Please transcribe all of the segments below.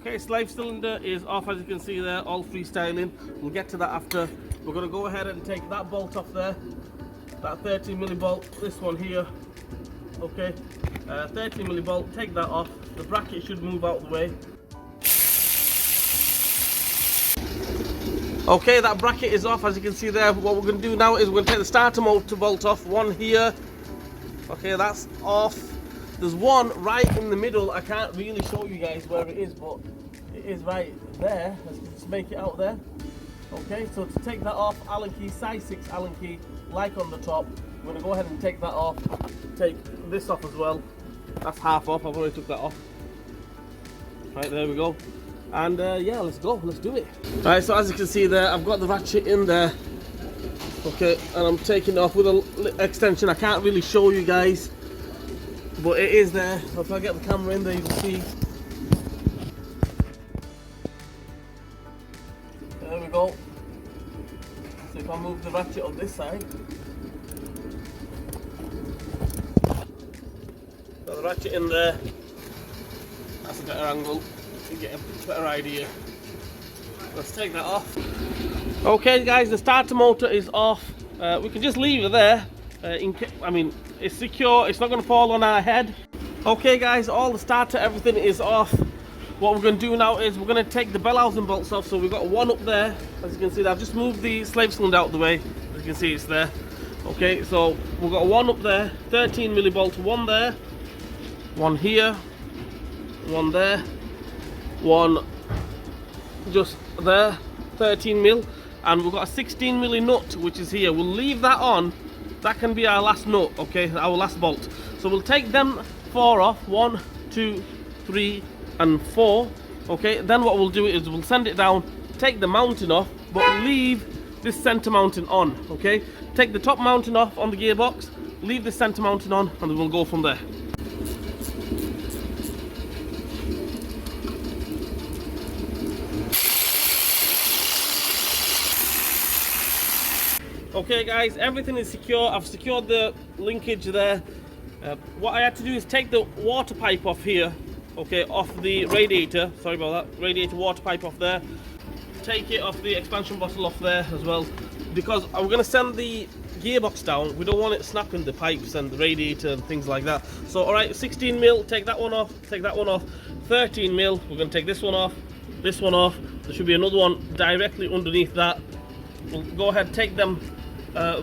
Okay, slave cylinder is off, as you can see there, all freestyling. We'll get to that after. We're going to go ahead and take that bolt off there, that 13mm bolt, this one here. Okay, 13mm bolt, take that off. The bracket should move out of the way. Okay, that bracket is off, as you can see there. What we're going to do now is we're going to take the starter motor bolt off, one here. Okay, that's off. There's one right in the middle. I can't really show you guys where it is, but it is right there. Let's just make it out there. Okay, so to take that off, Allen key, size 6 Allen key, like on the top. I'm going to go ahead and take that off. Take this off as well. That's half off. I've already took that off. Right, there we go. And yeah, let's go. Let's do it. Right, so as you can see there, I've got the ratchet in there. Okay, and I'm taking it off with an extension. I can't really show you guys, but it is there. If I get the camera in there, you can see. There we go. So if I move the ratchet on this side, got the ratchet in there. That's a better angle to get a better idea. Let's take that off. Okay guys, the starter motor is off. We can just leave it there. I mean, it's secure, it's not going to fall on our head. Okay guys, all the starter, everything is off. What we're going to do now is we're going to take the bell housing bolts off. So we've got one up there, as you can see. I've just moved the slave cylinder out of the way. As you can see, it's there. Okay, so we've got one up there, 13mm bolt, one there, one here, one there, one just there, 13mm, and we've got a 16mm nut which is here. We'll leave that on. That can be our last nut, okay, our last bolt. So we'll take them 4 off, 1, 2, 3 and 4. Okay, then what we'll do is we'll send it down, take the mounting off, but leave this center mounting on. Okay, take the top mounting off on the gearbox, leave the center mounting on, and we'll go from there. Okay guys, everything is secure. I've secured the linkage there. What I had to do is take the water pipe off here, okay, off the radiator. Sorry about that. Radiator water pipe off there. Take it off the expansion bottle off there as well, because I'm going to send the gearbox down. We don't want it snapping the pipes and the radiator and things like that. So alright, 16mm, take that one off, take that one off. 13mm, we're going to take this one off, this one off. There should be another one directly underneath that. We'll go ahead, take them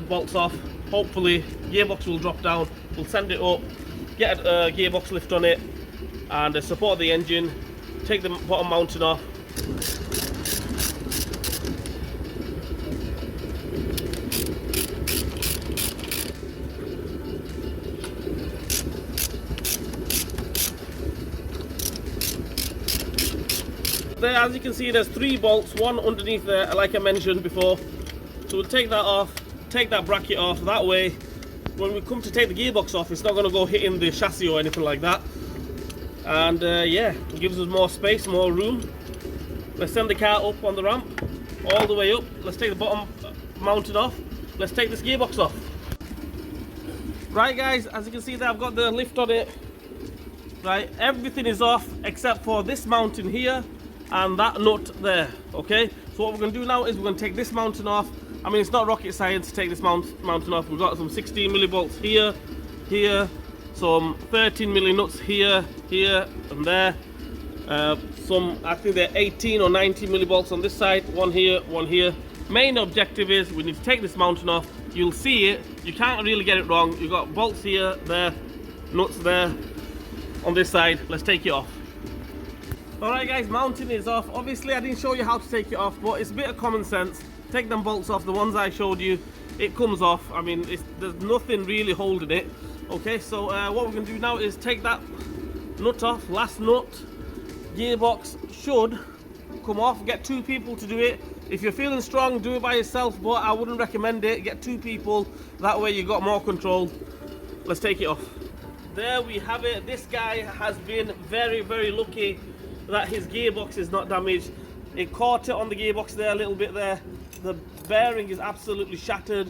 bolts off. Hopefully gearbox will drop down. We'll send it up, get a gearbox lift on it, and support the engine. Take the bottom mounting off. There, as you can see, there's 3 bolts, one underneath there, like I mentioned before. So we'll take that off, take that bracket off. That way, when we come to take the gearbox off, it's not going to go hitting the chassis or anything like that. And yeah, it gives us more space, more room. Let's send the car up on the ramp, all the way up. Let's take the bottom mounted off. Let's take this gearbox off. Right guys, as you can see there, I've got the lift on it. Right, everything is off except for this mounting here and that nut there. Okay, so what we're going to do now is we're going to take this mounting off. I mean, it's not rocket science to take this mounting off. We've got some 16mm bolts here, here, some 13mm nuts here, here and there. Some, I think they're 18 or 19mm bolts on this side, one here, one here. Main objective is we need to take this mounting off. You'll see it, you can't really get it wrong. You've got bolts here, there, nuts there, on this side. Let's take it off. Alright guys, mounting is off. Obviously I didn't show you how to take it off, but it's a bit of common sense. Take them bolts off, the ones I showed you, it comes off. I mean, there's nothing really holding it. Okay, so what we're going to do now is take that nut off, last nut. Gearbox should come off. Get 2 people to do it. If you're feeling strong, do it by yourself, but I wouldn't recommend it. Get 2 people, that way you got more control. Let's take it off. There we have it. This guy has been very, very lucky that his gearbox is not damaged. It caught it on the gearbox there, a little bit there. The bearing is absolutely shattered.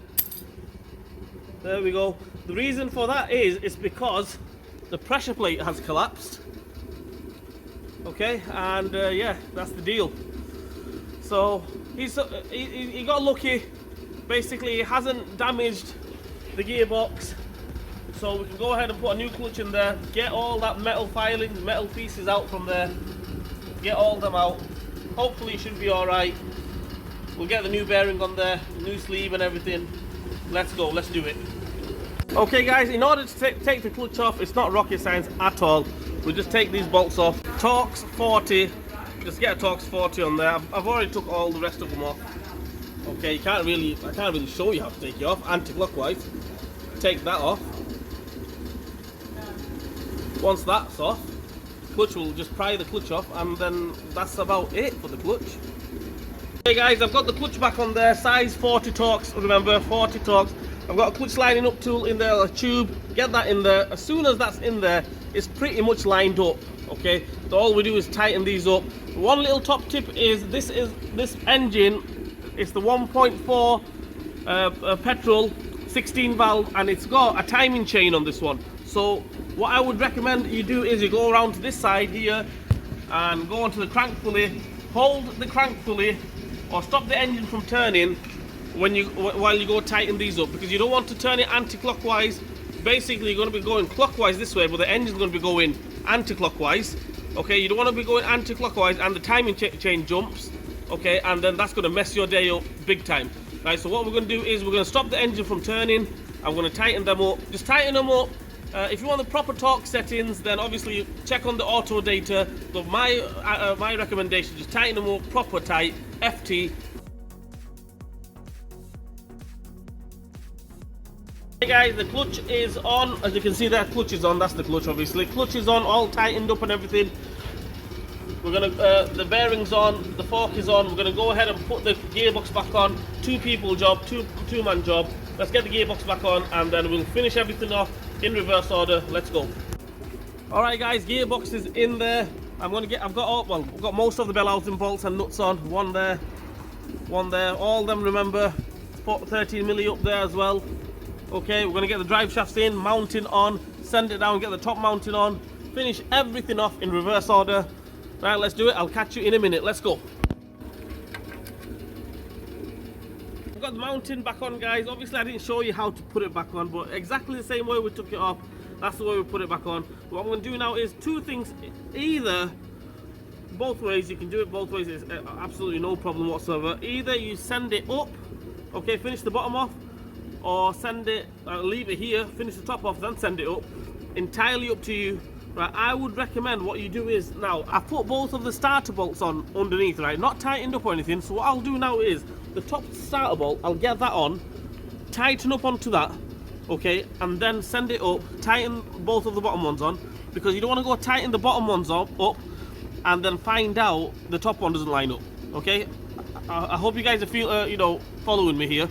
There we go. The reason for that is because the pressure plate has collapsed. Okay, and yeah, that's the deal. So he got lucky. Basically, he hasn't damaged the gearbox, so we can go ahead and put a new clutch in there, get all that metal filings, metal pieces out from there, get all them out. Hopefully it should be alright. We'll get the new bearing on there, new sleeve and everything. Let's go, let's do it. Okay guys, in order to take the clutch off, it's not rocket science at all. We'll just take these bolts off. Torx 40, just get a Torx 40 on there. I've already took all the rest of them off. Okay, I can't really show you how to take it off anti-clockwise. Take that off. Once that's off, clutch will just pry the clutch off, and then that's about it for the clutch. Okay guys, I've got the clutch back on there, size 40 Torx, remember 40 Torx. I've got a clutch lining up tool in there, a tube, get that in there. As soon as that's in there, it's pretty much lined up, okay? So all we do is tighten these up. One little top tip is this engine, it's the 1.4 Petrol 16 valve, and it's got a timing chain on this one. So what I would recommend you do is you go around to this side here and go onto the crank pulley, hold the crank pulley or stop the engine from turning while you go tighten these up, because you don't want to turn it anti-clockwise. Basically you're going to be going clockwise this way, but the engine's going to be going anti-clockwise. Okay, you don't want to be going anti-clockwise and the timing chain jumps, okay, and then that's going to mess your day up big time. Right, so what we're going to do is we're going to stop the engine from turning. I'm going to tighten them up. Just tighten them up. If you want the proper torque settings, then obviously check on the auto data. But my recommendation, just tighten them up proper tight, FT. Hey guys, the clutch is on. As you can see, that clutch is on. That's the clutch, obviously. Clutch is on, all tightened up and everything. We're gonna the bearings on, the fork is on. We're gonna go ahead and put the gearbox back on. Two-people job, two-man job. Let's get the gearbox back on, and then we'll finish everything off in reverse order. Let's go. All right, guys, gearbox is in there. I've got most of the bell housing bolts and nuts on. One there, one there. All of them, remember, 13 milli up there as well. Okay, we're gonna get the drive shafts in, mounting on, send it down, get the top mounting on, finish everything off in reverse order. Right, let's do it. I'll catch you in a minute. Let's go. I've got the mounting back on, guys. Obviously I didn't show you how to put it back on, but exactly the same way we took it off, that's the way we put it back on. What I'm going to do now is two things. Either, both ways, you can do it both ways, it's absolutely no problem whatsoever. Either you send it up, okay, finish the bottom off, or send it, leave it here, finish the top off, then send it up. Entirely up to you. Right, I would recommend what you do is, now I've put both of the starter bolts on underneath, right, not tightened up or anything. So what I'll do now is the top starter bolt, I'll get that on, tighten up onto that, okay, and then send it up, tighten both of the bottom ones on, because you don't want to go tighten the bottom ones up and then find out the top one doesn't line up. Okay, I hope you guys are you know, following me here.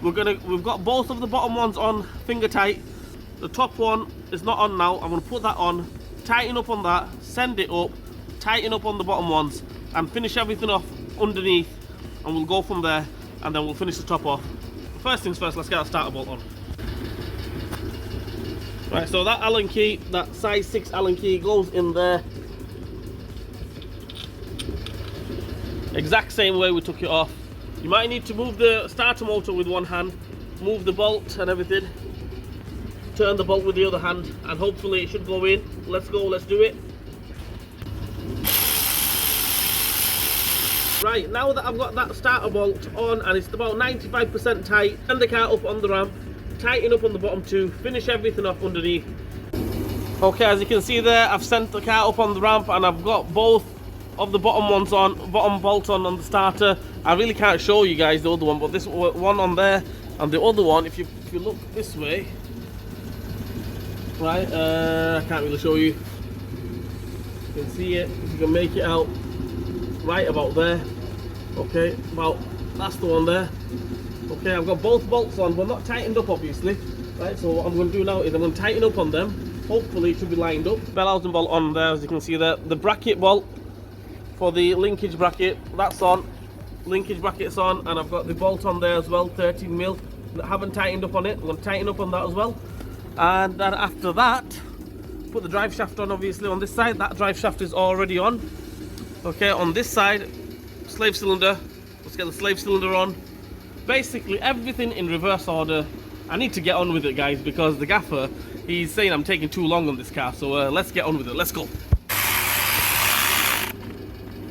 We've got both of the bottom ones on finger tight. The top one is not on now. I'm going to put that on, tighten up on that, send it up, tighten up on the bottom ones, and finish everything off underneath, and we'll go from there, and then we'll finish the top off. First things first, let's get our starter bolt on. Right, so that Allen key, that size 6 Allen key goes in there. Exact same way we took it off. You might need to move the starter motor with one hand, move the bolt and everything, turn the bolt with the other hand, and hopefully it should go in. Let's go, let's do it. Right, now that I've got that starter bolt on and it's about 95% tight, send the car up on the ramp, tighten up on the bottom too, finish everything off underneath. Okay, as you can see there, I've sent the car up on the ramp and I've got both of the bottom ones on, bottom bolt on the starter. I really can't show you guys the other one, but this one on there and the other one, if you look this way, right, I can't really show you. You can see it, if you can make it out, right about there. Okay, that's the one there. Okay, I've got both bolts on, but not tightened up obviously. Right, so what I'm going to do now is I'm going to tighten up on them. Hopefully it should be lined up. Bell housing bolt on there, as you can see there. The bracket bolt for the linkage bracket, that's on. Linkage bracket's on, and I've got the bolt on there as well, 13 mil. I haven't tightened up on it. I'm going to tighten up on that as well. And then after that, put the drive shaft on. Obviously on this side, that drive shaft is already on. Okay, on this side, slave cylinder. Let's get the slave cylinder on. Basically everything in reverse order. I need to get on with it, guys, because the gaffer, he's saying I'm taking too long on this car. So let's get on with it. Let's go.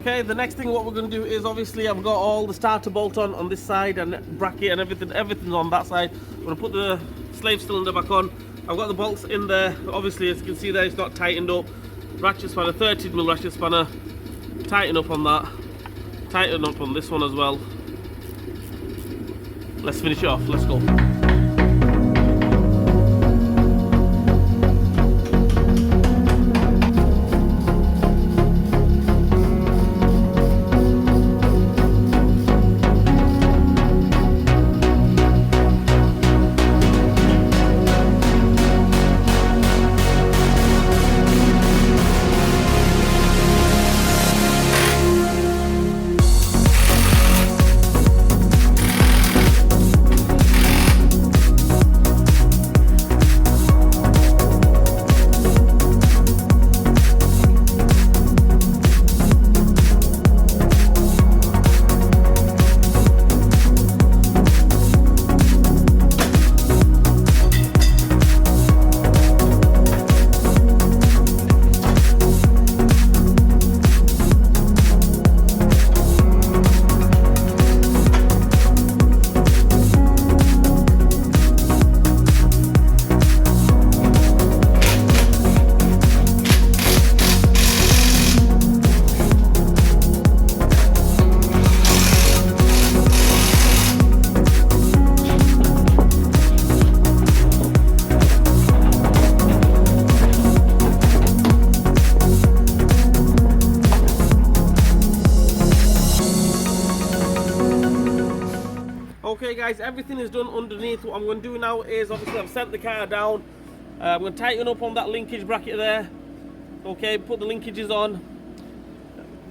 Okay, the next thing what we're going to do is, obviously I've got all the starter bolt on this side and bracket and everything's on that side. I'm going to put the slave cylinder back on. I've got the bolts in there. Obviously, as you can see there, it's not tightened up. Ratchet spanner, 13mm ratchet spanner. Tighten up on that. Tighten up on this one as well. Let's finish it off. Let's go. Okay guys, everything is done underneath. What I'm going to do now is, obviously I've sent the car down. I'm going to tighten up on that linkage bracket there. Okay, put the linkages on.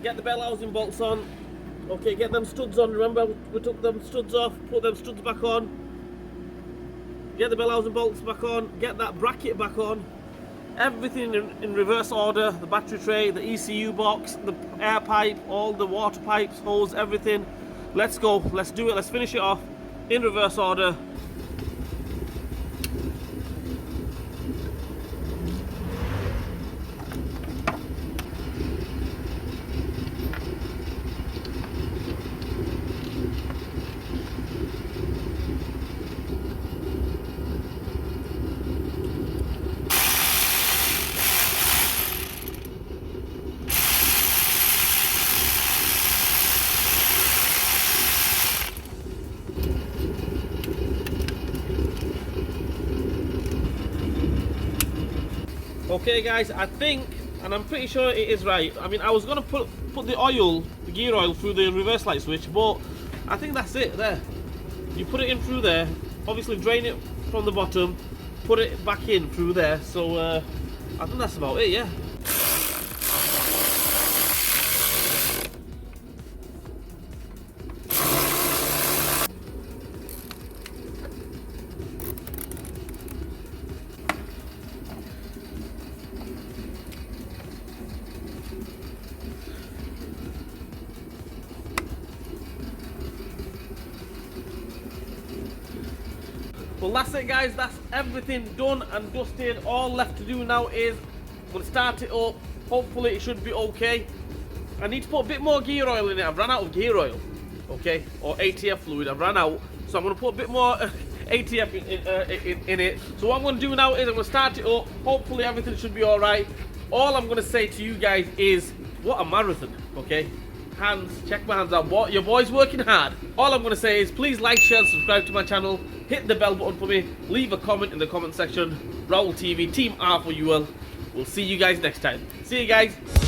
Get the bell housing bolts on. Okay, get them studs on. Remember, we took them studs off, put them studs back on. Get the bell housing bolts back on. Get that bracket back on. Everything in reverse order. The battery tray, the ECU box, the air pipe, all the water pipes, hose, everything. Let's go. Let's do it. Let's finish it off in reverse order. Okay guys, I think, and I'm pretty sure it is right. I mean, I was gonna put the oil, the gear oil, through the reverse light switch, but I think that's it there. You put it in through there, obviously drain it from the bottom, put it back in through there. So I think that's about it, yeah. Well, that's it guys, that's everything done and dusted. All left to do now is I'm going to start it up. Hopefully it should be okay. I need to put a bit more gear oil in it. I've run out of gear oil, okay, or ATF fluid. I've run out, so I'm going to put a bit more ATF in it. So what I'm going to do now is I'm going to start it up. Hopefully everything should be alright. All I'm going to say to you guys is, what a marathon, okay? Hands, check my hands out. Your boy's working hard. All I'm going to say is, please like, share and subscribe to my channel. Hit the bell button for me. Leave a comment in the comment section. Raul TV, Team R for you all. We'll see you guys next time. See you guys.